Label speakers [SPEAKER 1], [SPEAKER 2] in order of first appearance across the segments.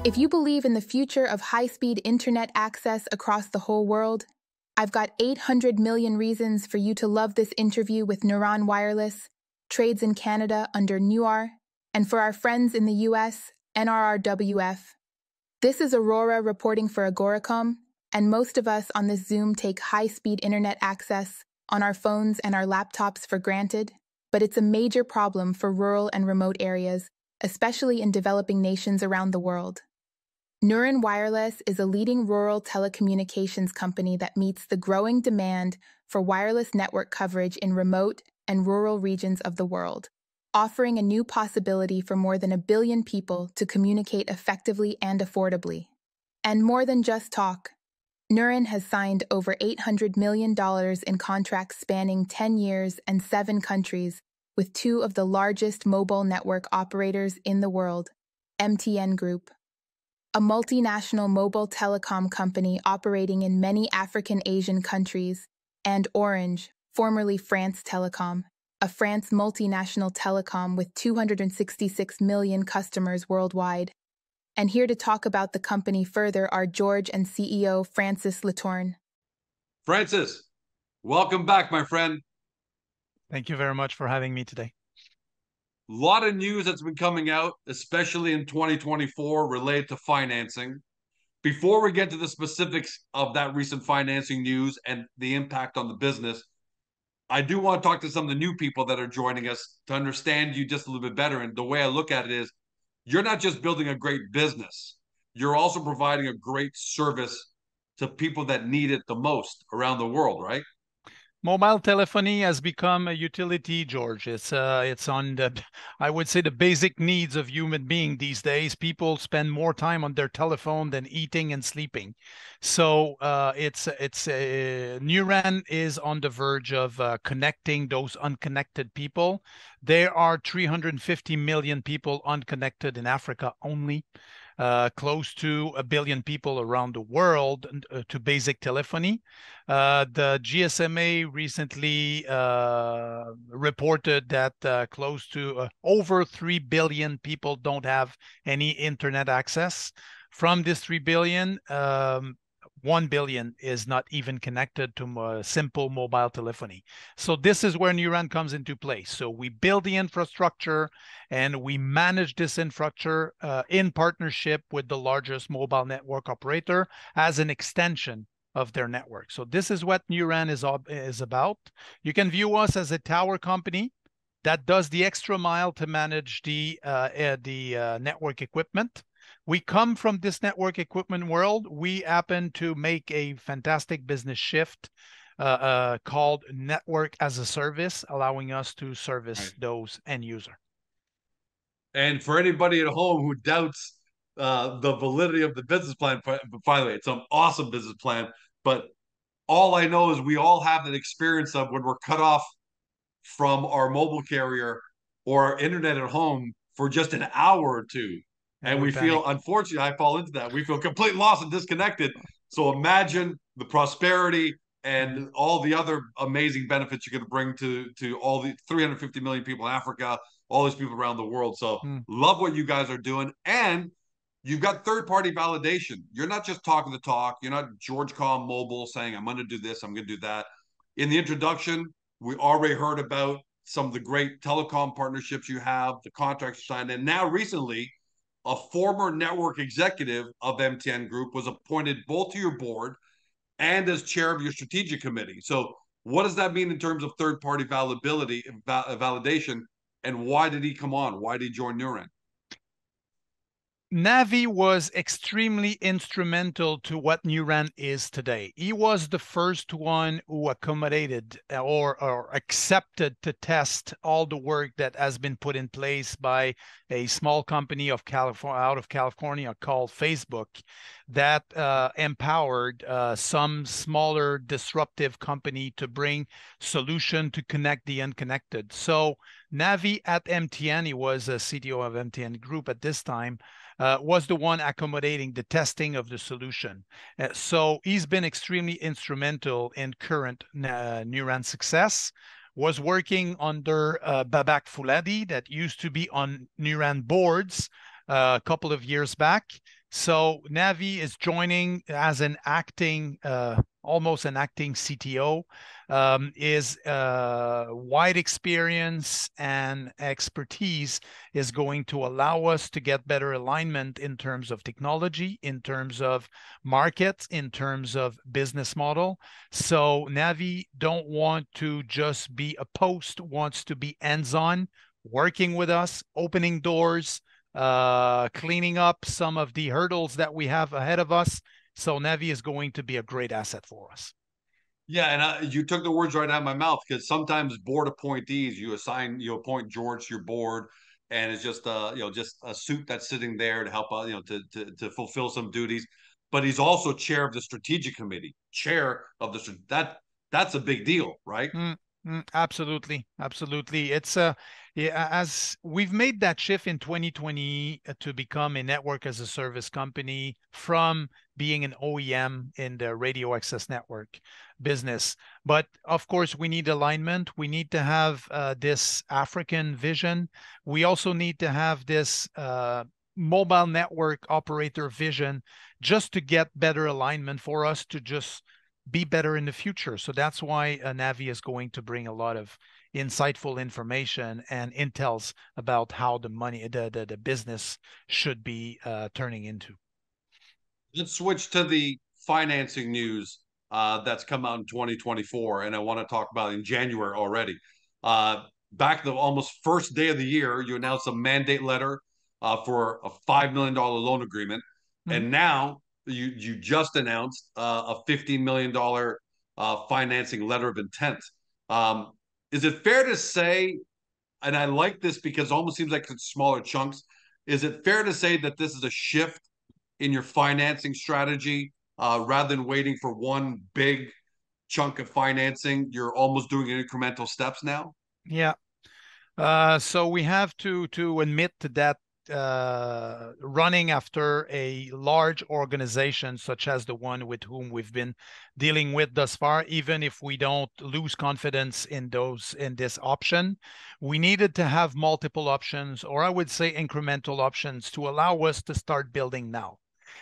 [SPEAKER 1] If you believe in the future of high-speed internet access across the whole world, I've got 800 million reasons for you to love this interview with NuRan Wireless, trades in Canada under NUR, and for our friends in the US, NRRWF. This is Aurora reporting for Agoracom, and most of us on this Zoom take high-speed internet access on our phones and our laptops for granted, but it's a major problem for rural and remote areas, especially in developing nations around the world. NuRan Wireless is a leading rural telecommunications company that meets the growing demand for wireless network coverage in remote and rural regions of the world, offering a new possibility for more than 1 billion people to communicate effectively and affordably. And more than just talk, NuRan has signed over $800 million in contracts spanning 10 years and 7 countries with 2 of the largest mobile network operators in the world, MTN Group, a multinational mobile telecom company operating in many African Asian countries, and Orange, formerly France Telecom, a France multinational telecom with 266 million customers worldwide. And here to talk about the company further are George and CEO Francis Latourne.
[SPEAKER 2] Francis, welcome back, my friend.
[SPEAKER 3] Thank you very much for having me today.
[SPEAKER 2] A lot of news that's been coming out, especially in 2024, related to financing. Before we get to the specifics of that recent financing news and the impact on the business, I do want to talk to some of the new people that are joining us to understand you just a little bit better. And the way I look at it is, you're not just building a great business, you're also providing a great service to people that need it the most around the world, right?
[SPEAKER 3] Mobile telephony has become a utility, George. It's on the, I would say, the basic needs of human being these days. People spend more time on their telephone than eating and sleeping. So NuRan is on the verge of connecting those unconnected people. There are 350 million people unconnected in Africa only. Close to 1 billion people around the world to basic telephony. The GSMA recently reported that close to over 3 billion people don't have any internet access. From this 3 billion, 1 billion is not even connected to simple mobile telephony. So this is where NuRan comes into place. So we build the infrastructure and we manage this infrastructure in partnership with the largest mobile network operator as an extension of their network. So this is what NuRan is about. You can view us as a tower company that does the extra mile to manage the network equipment. We come from this network equipment world. We happen to make a fantastic business shift called network as a service, allowing us to service those end user.
[SPEAKER 2] And for anybody at home who doubts the validity of the business plan, by the way, it's an awesome business plan. But all I know is we all have that experience of when we're cut off from our mobile carrier or our internet at home for just an hour or two. And we feel, unfortunately, I fall into that. We feel completely lost and disconnected. So imagine the prosperity and all the other amazing benefits you're going to bring to all the 350 million people in Africa, all these people around the world. So love what you guys are doing. And you've got third-party validation. You're not just talking the talk. You're not Georgecom Mobile saying, I'm going to do this, I'm going to do that. In the introduction, we already heard about some of the great telecom partnerships you have, the contracts you signed, and now recently, a former network executive of MTN Group was appointed both to your board and as chair of your strategic committee. So what does that mean in terms of third-party validation, and why did he come on? Why did he join NuRan?
[SPEAKER 3] Navi was extremely instrumental to what NuRan is today. He was the first one who accommodated or accepted to test all the work that has been put in place by a small company of out of California called Facebook that empowered some smaller disruptive company to bring solution to connect the unconnected. So Navi at MTN, he was a CTO of MTN Group at this time, was the one accommodating the testing of the solution. So he's been extremely instrumental in current NuRan success. Was working under Babak Fouladi that used to be on NuRan boards a couple of years back. So Navi is joining as an acting, almost an acting CTO, is wide experience and expertise is going to allow us to get better alignment in terms of technology, in terms of markets, in terms of business model. So Navi don't want to just be a post, wants to be hands-on, working with us, opening doors, cleaning up some of the hurdles that we have ahead of us. So Navi is going to be a great asset for us.
[SPEAKER 2] Yeah, and you took the words right out of my mouth, because sometimes board appointees, you appoint George to your board, and it's just just a suit that's sitting there to help out, to fulfill some duties. But he's also chair of the strategic committee, chair of that's a big deal, right?
[SPEAKER 3] Absolutely, absolutely. It's yeah, as we've made that shift in 2020 to become a network as a service company from being an OEM in the radio access network business. But of course, we need alignment. We need to have this African vision. We also need to have this mobile network operator vision, just to get better alignment for us to just be better in the future. So that's why Navi is going to bring a lot of insightful information and intels about how the business should be turning into.
[SPEAKER 2] Let's switch to the financing news that's come out in 2024, and I want to talk about it in January already. Back the almost first day of the year, you announced a mandate letter for a $5 million loan agreement, and now you just announced a $15 million financing letter of intent. Is it fair to say, and I like this because it almost seems like it's smaller chunks, is it fair to say that this is a shift in your financing strategy, rather than waiting for one big chunk of financing? You're almost doing incremental steps now?
[SPEAKER 3] Yeah. So we have to admit that running after a large organization such as the one with whom we've been dealing with thus far, even if we don't lose confidence in this option, we needed to have multiple options, or I would say incremental options, to allow us to start building now.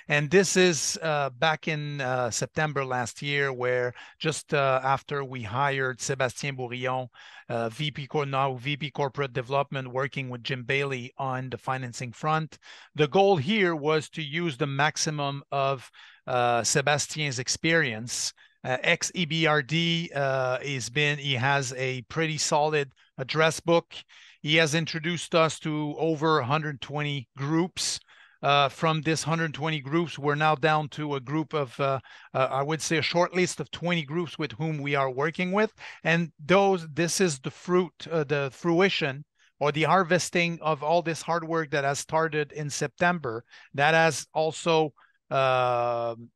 [SPEAKER 3] And this is back in September last year, where just after we hired Sébastien Bourillon, VP Corporate Development, working with Jim Bailey on the financing front. The goal here was to use the maximum of Sébastien's experience. Ex-EBRD, he has a pretty solid address book. He has introduced us to over 120 groups. From this 120 groups, we're now down to a group of, I would say, a short list of 20 groups with whom we are working with. And this is the fruition, or the harvesting of all this hard work that has started in September, that has also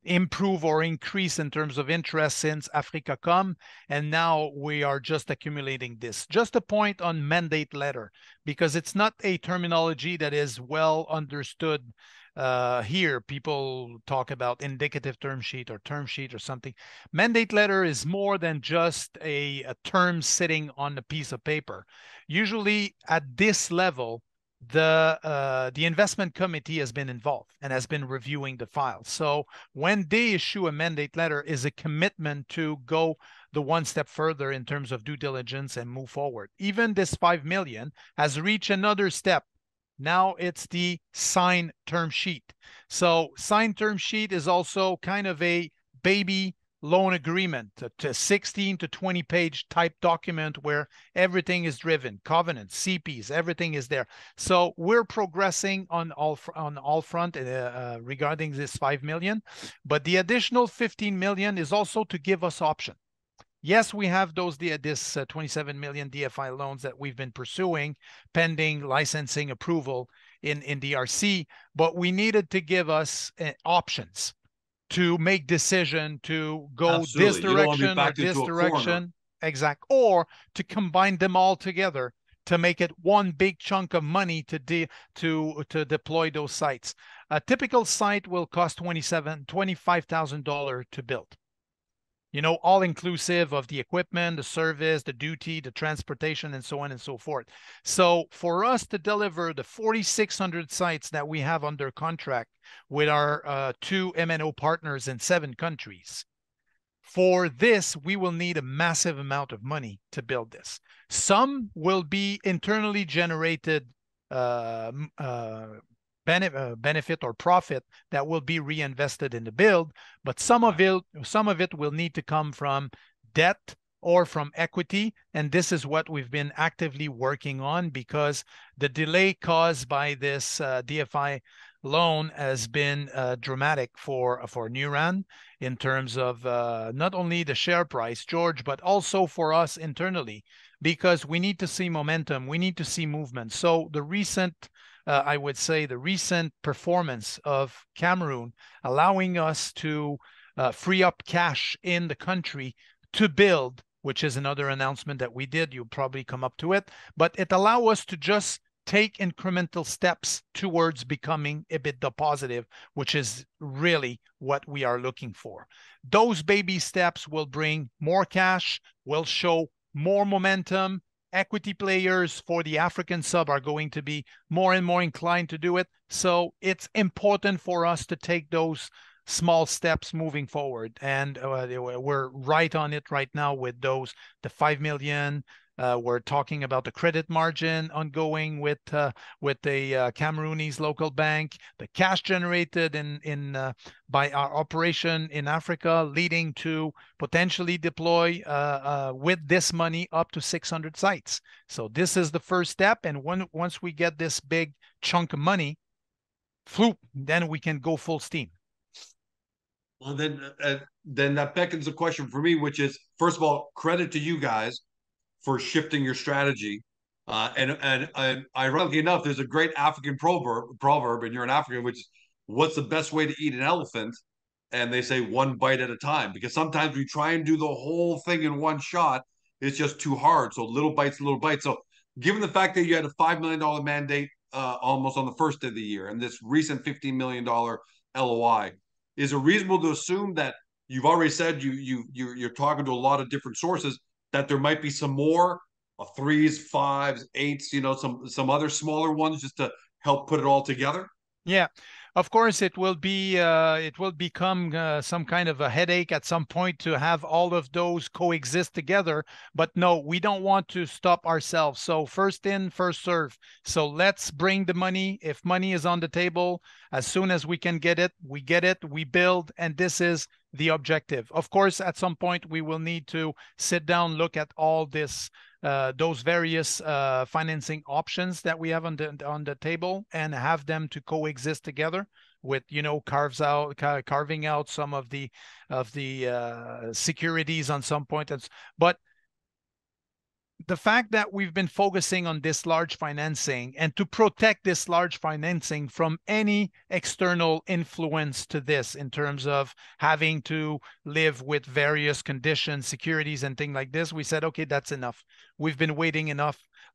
[SPEAKER 3] improve or increase in terms of interest since AfricaCom, and now we are just accumulating this. Just a point on mandate letter, because it's not a terminology that is well understood here. People talk about indicative term sheet or term sheet or something. Mandate letter is more than just a term sitting on a piece of paper. Usually at this level, the investment committee has been involved and has been reviewing the file. So when they issue a mandate letter, is a commitment to go the one step further in terms of due diligence and move forward. Even this 5 million has reached another step. Now it's the signed term sheet. So signed term sheet is also kind of a baby loan agreement, a 16 to 20 page type document where everything is driven, covenants, CPs, everything is there. So we're progressing on all front regarding this 5 million, but the additional 15 million is also to give us option. Yes, we have this 27 million DFI loans that we've been pursuing pending licensing approval in DRC, but we needed to give us options to make decision to go
[SPEAKER 2] Absolutely.
[SPEAKER 3] this direction or this direction, exact, or to combine them all together to make it one big chunk of money to deploy those sites. A typical site will cost $25,000 to build. you know, all inclusive of the equipment, the service, the duty, the transportation, and so on and so forth. So for us to deliver the 4,600 sites that we have under contract with our 2 MNO partners in 7 countries, for this, we will need a massive amount of money to build this. Some will be internally generated benefit or profit that will be reinvested in the build, but some of it will need to come from debt or from equity, and this is what we've been actively working on, because the delay caused by this DFI loan has been dramatic for NuRan in terms of not only the share price, George, but also for us internally, because we need to see momentum, we need to see movement. So the recent I would say the recent performance of Cameroon, allowing us to free up cash in the country to build, which is another announcement that we did. You'll probably come up to it, but it allows us to just take incremental steps towards becoming EBITDA positive, which is really what we are looking for. Those baby steps will bring more cash, will show more momentum. Equity players for the African sub are going to be more and more inclined to do it. So it's important for us to take those small steps moving forward. And we're right on it right now with those, the 5 million. We're talking about the credit margin ongoing with the Cameroonese local bank, the cash generated by our operation in Africa, leading to potentially deploy with this money up to 600 sites. So this is the first step, and once we get this big chunk of money, then we can go full steam.
[SPEAKER 2] Well, then that beckons a question for me, which is, first of all, credit to you guys for shifting your strategy. And ironically enough, there's a great African proverb, and you're an African, which is, what's the best way to eat an elephant? And they say one bite at a time, because sometimes we try and do the whole thing in one shot. It's just too hard. So little bites, little bites. So given the fact that you had a $5 million mandate almost on the first of the year, and this recent $15 million LOI, is it reasonable to assume that you've already said you're talking to a lot of different sources, that there might be some more threes, fives, eights, some other smaller ones, just to help put it all together?
[SPEAKER 3] Yeah, of course, it will become some kind of a headache at some point to have all of those coexist together. But no, we don't want to stop ourselves. So first in, first serve. So let's bring the money. If money is on the table, as soon as we can get it, we build, and this is the objective. Of course, at some point we will need to sit down, look at all this, those various financing options that we have on the table, and have them to coexist together with, carving out some of the securities on some point. But the fact that we've been focusing on this large financing, and to protect this large financing from any external influence to this, in terms of having to live with various conditions, securities, and things like this, we said, okay, that's enough. We've been waiting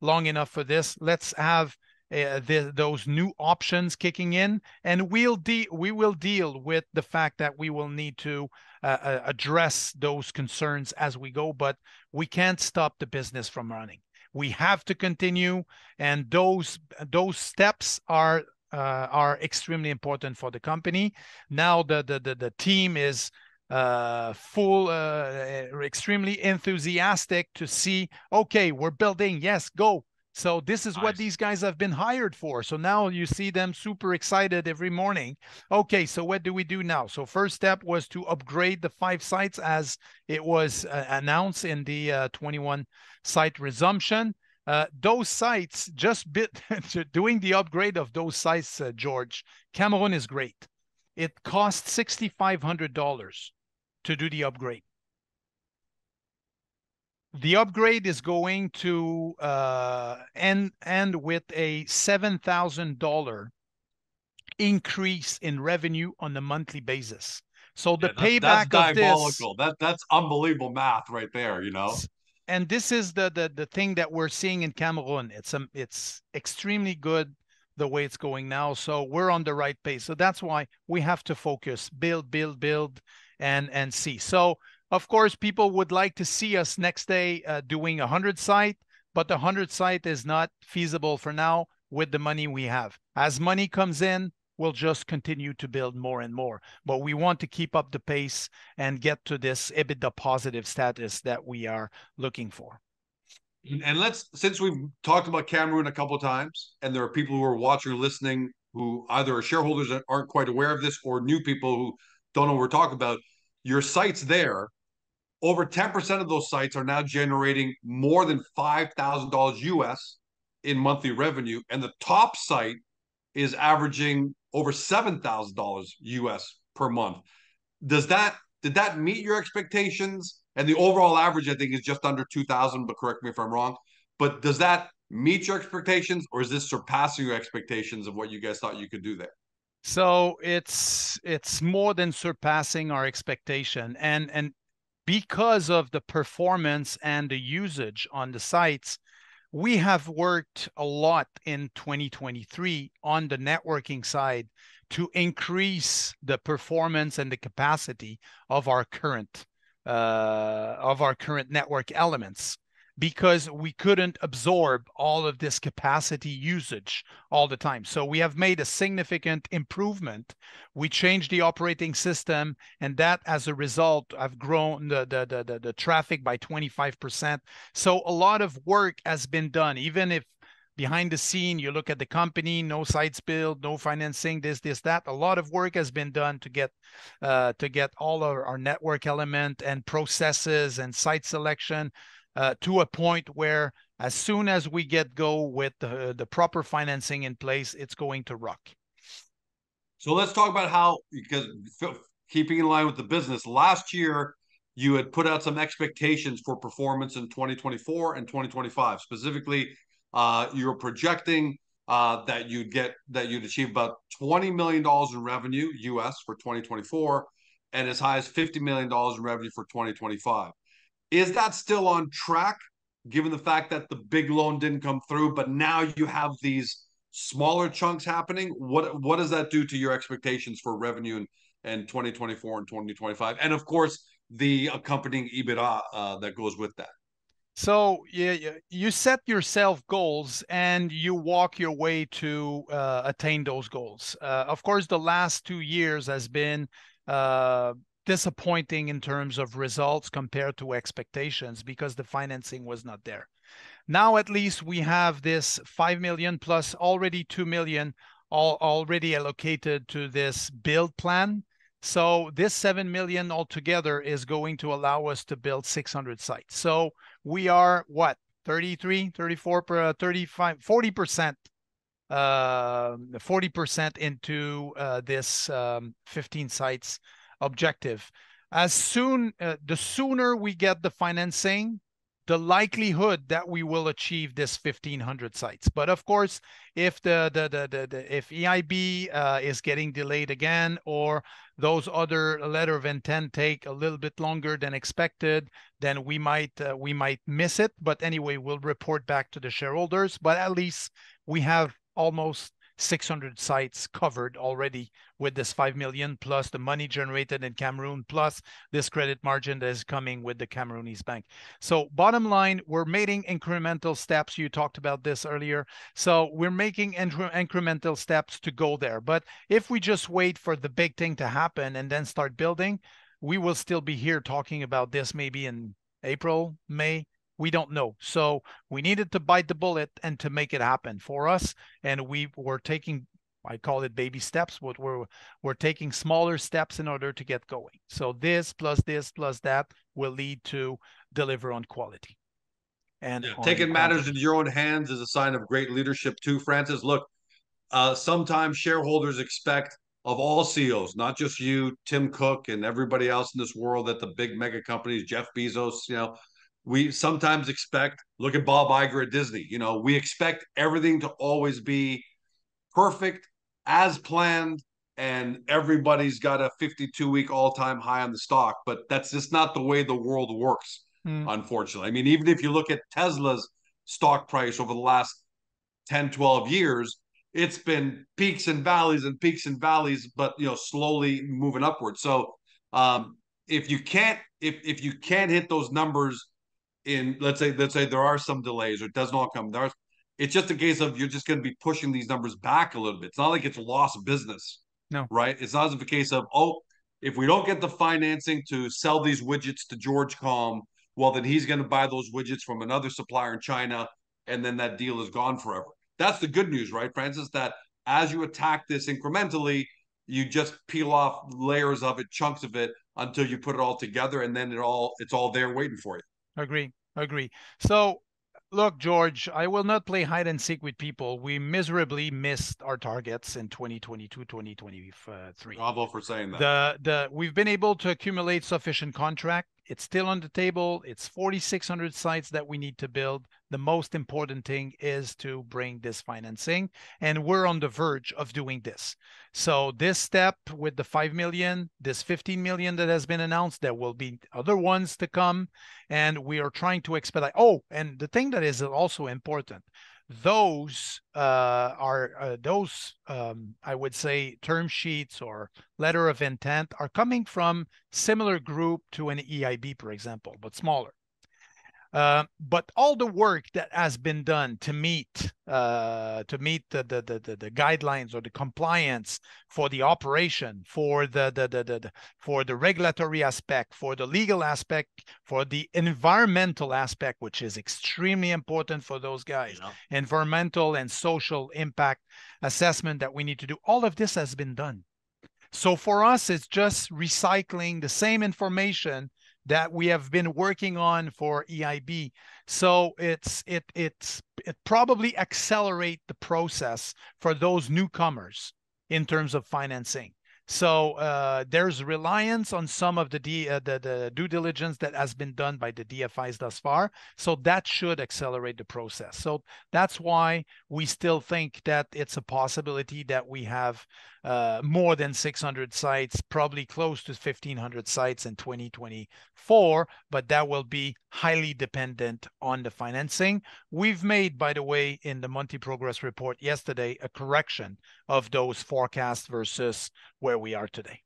[SPEAKER 3] long enough for this. Let's have those new options kicking in, and we will deal with the fact that we will need to address those concerns as we go, but we can't stop the business from running. We have to continue, and those steps are extremely important for the company. Now the team is extremely enthusiastic to see, okay, we're building, yes, go. So this is what these guys have been hired for. So now you see them super excited every morning. Okay, so what do we do now? So first step was to upgrade the 5 sites as it was announced in the 21 site resumption. Those sites, doing the upgrade of those sites, George, Cameroon is great. It cost $6,500 to do the upgrade. The upgrade is going to end with a $7,000 increase in revenue on a monthly basis. So the payback
[SPEAKER 2] that's diabolical. That's unbelievable math right there,
[SPEAKER 3] And this is the thing that we're seeing in Cameroon. It's extremely good the way it's going now. So we're on the right pace. So that's why we have to focus, build, and see. So Of course, people would like to see us next day doing 100 site, but the 100 site is not feasible for now with the money we have. As money comes in, we'll just continue to build more and more. But we want to keep up the pace and get to this EBITDA positive status that we are looking for.
[SPEAKER 2] And since we've talked about Cameroon a couple of times, and there are people who are watching or listening who either are shareholders that aren't quite aware of this or new people who don't know what we're talking about, your sites there, over 10% of those sites are now generating more than $5,000 US in monthly revenue. And the top site is averaging over $7,000 US per month. Did that meet your expectations? And the overall average, I think, is just under 2,000, but correct me if I'm wrong. But does that meet your expectations, or is this surpassing your expectations of what you guys thought you could do there?
[SPEAKER 3] So it's more than surpassing our expectation. And because of the performance and the usage on the sites, we have worked a lot in 2023 on the networking side to increase the performance and the capacity of our current network elements, because we couldn't absorb all of this capacity usage all the time. So we have made a significant improvement. We changed the operating system, and that, as a result, have grown the traffic by 25%. So a lot of work has been done, even if behind the scene you look at the company, no sites built, no financing, this, that. A lot of work has been done to get all our network element and processes and site selection to a point where, as soon as we get go with the proper financing in place, it's going to rock.
[SPEAKER 2] So let's talk about how, because keeping in line with the business, last year you had put out some expectations for performance in 2024 and 2025. Specifically, you were projecting that you'd achieve about $20 million in revenue US for 2024, and as high as $50 million in revenue for 2025. Is that still on track, given the fact that the big loan didn't come through, but now you have these smaller chunks happening? What does that do to your expectations for revenue in 2024 and 2025? And of course, the accompanying EBITDA that goes with that.
[SPEAKER 3] So you set yourself goals and you walk your way to attain those goals. Of course, the last 2 years has been disappointing in terms of results compared to expectations because the financing was not there. Now at least we have this 5 million plus already 2 million already allocated to this build plan. So this 7 million altogether is going to allow us to build 600 sites. So we are what, 33, 34, 35, 40%, 40% into this 15 sites objective. The sooner we get the financing, the likelihood that we will achieve this 1,500 sites. But of course, if if EIB is getting delayed again, or those other letter of intent take a little bit longer than expected, then we might miss it. But anyway, we'll report back to the shareholders. But at least we have almost 600 sites covered already with this 5 million plus the money generated in Cameroon plus this credit margin that is coming with the Cameroonese bank. So bottom line, we're making incremental steps. You talked about this earlier. So we're making incremental steps to go there. But if we just wait for the big thing to happen and then start building, we will still be here talking about this maybe in April, May. We don't know. So we needed to bite the bullet and to make it happen for us. And we were taking, I call it baby steps, but we're taking smaller steps in order to get going. So this plus that will lead to deliver on quality. And
[SPEAKER 2] taking matters into your own hands is a sign of great leadership too, Francis. Look, sometimes shareholders expect of all CEOs, not just you, Tim Cook, and everybody else in this world, that the big mega companies, Jeff Bezos, we sometimes expect, look at Bob Iger at Disney, we expect everything to always be perfect, as planned, and everybody's got a 52-week all-time high on the stock. But that's just not the way the world works, unfortunately. I mean, even if you look at Tesla's stock price over the last 10, 12 years, it's been peaks and valleys, but slowly moving upwards. So if if you can't hit those numbers in, let's say there are some delays or it doesn't all come, it's just a case of you're just going to be pushing these numbers back a little bit. It's not like it's lost business,
[SPEAKER 3] No.
[SPEAKER 2] right? It's not a case of, oh, if we don't get the financing to sell these widgets to George Com, well, then he's going to buy those widgets from another supplier in China, and then that deal is gone forever. That's the good news, right, Francis? That as you attack this incrementally, you just peel off layers of it, chunks of it, until you put it all together, and then it's all there waiting for you.
[SPEAKER 3] Agree. So, look, George, I will not play hide and seek with people. We miserably missed our targets in 2022, 2023.
[SPEAKER 2] Bravo for saying that.
[SPEAKER 3] We've been able to accumulate sufficient contract. It's still on the table. It's 4,600 sites that we need to build. The most important thing is to bring this financing, and we're on the verge of doing this. So this step with the 5 million, this 15 million that has been announced, there will be other ones to come, and we are trying to expedite. Oh, and the thing that is also important, those I would say, term sheets or letter of intent are coming from similar group to an EIB, for example, but smaller. But all the work that has been done to meet the guidelines or the compliance for the operation, for the regulatory aspect, for the legal aspect, for the environmental aspect, which is extremely important for those guys, environmental and social impact assessment that we need to do. All of this has been done. So for us, it's just recycling the same information that we have been working on for EIB. So it probably accelerate the process for those newcomers in terms of financing. So there's reliance on some of the due diligence that has been done by the DFIs thus far. So that should accelerate the process. So that's why we still think that it's a possibility that we have more than 600 sites, probably close to 1,500 sites in 2024, but that will be highly dependent on the financing. We've made, by the way, in the monthly progress report yesterday, a correction of those forecasts versus where we are today.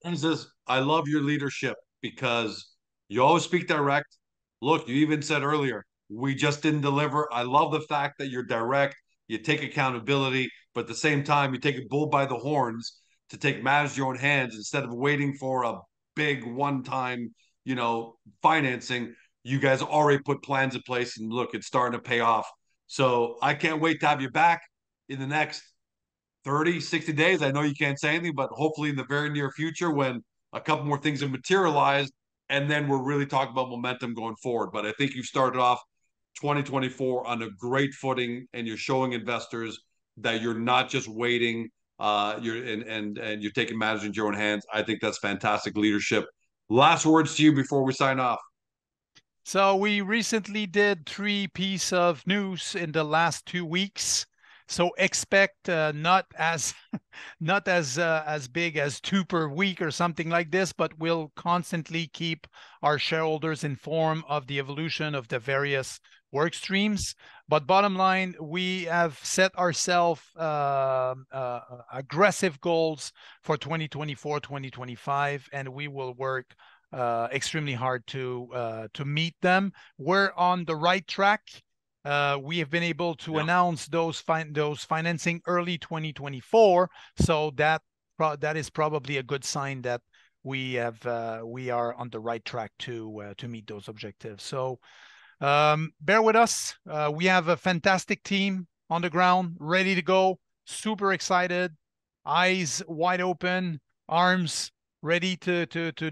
[SPEAKER 2] Francis, I love your leadership because you always speak direct. Look, you even said earlier, we just didn't deliver. I love the fact that you're direct, you take accountability, but at the same time, you take a bull by the horns to take matters in your own hands instead of waiting for a big one-time, financing. You guys already put plans in place, and look, it's starting to pay off. So I can't wait to have you back in the next 30, 60 days. I know you can't say anything, but hopefully in the very near future when a couple more things have materialized, and then we're really talking about momentum going forward. But I think you've started off 2024 on a great footing, and you're showing investors that you're not just waiting, and you're taking matters into your own hands. I think that's fantastic leadership. Last words to you before we sign off.
[SPEAKER 3] So we recently did 3 pieces of news in the last 2 weeks. So expect not as big as 2 per week or something like this, but we'll constantly keep our shareholders informed of the evolution of the various work streams. But bottom line, we have set ourselves aggressive goals for 2024, 2025, and we will work extremely hard to meet them. We're on the right track. We have been able to announce those financing early 2024, so that is probably a good sign that we are on the right track to meet those objectives. So bear with us. We have a fantastic team on the ground, ready to go, super excited, eyes wide open, arms ready to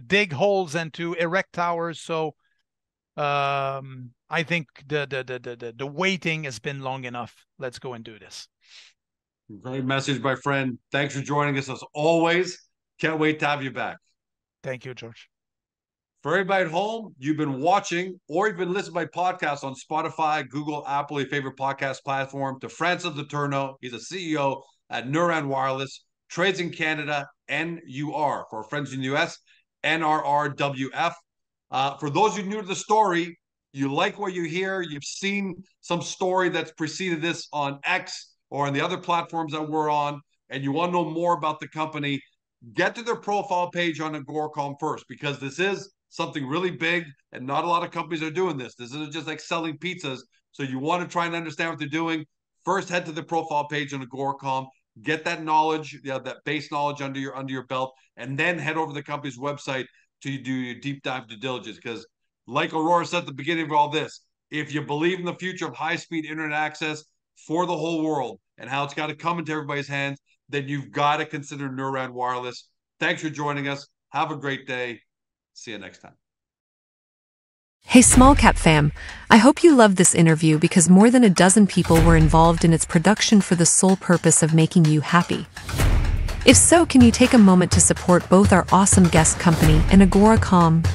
[SPEAKER 3] dig holes and to erect towers. So I think the waiting has been long enough. Let's go and do this.
[SPEAKER 2] Great message, my friend. Thanks for joining us as always. Can't wait to have you back.
[SPEAKER 3] Thank you, George.
[SPEAKER 2] For everybody at home, you've been watching or you've been listening to my podcast on Spotify, Google, Apple, your favorite podcast platform. To Francis Letourneau, he's a CEO at NuRan Wireless, trades in Canada, NUR. For our friends in the US, NRRWF. For those of you new to the story, you like what you hear, you've seen some story that's preceded this on X or on the other platforms that we're on, and you want to know more about the company, get to their profile page on Agoracom first, because this is something really big and not a lot of companies are doing this. This isn't just like selling pizzas. So you want to try and understand what they're doing. First, head to the profile page on Agoracom, get that knowledge, that base knowledge under your belt, and then head over to the company's website to do your deep dive due diligence. Because like Aurora said at the beginning of all this, if you believe in the future of high-speed internet access for the whole world and how it's got to come into everybody's hands, then you've got to consider NuRan Wireless. Thanks for joining us. Have a great day. See you next time.
[SPEAKER 4] Hey Small Cap fam, I hope you loved this interview because more than a dozen people were involved in its production for the sole purpose of making you happy. If so, can you take a moment to support both our awesome guest company and Agoracom?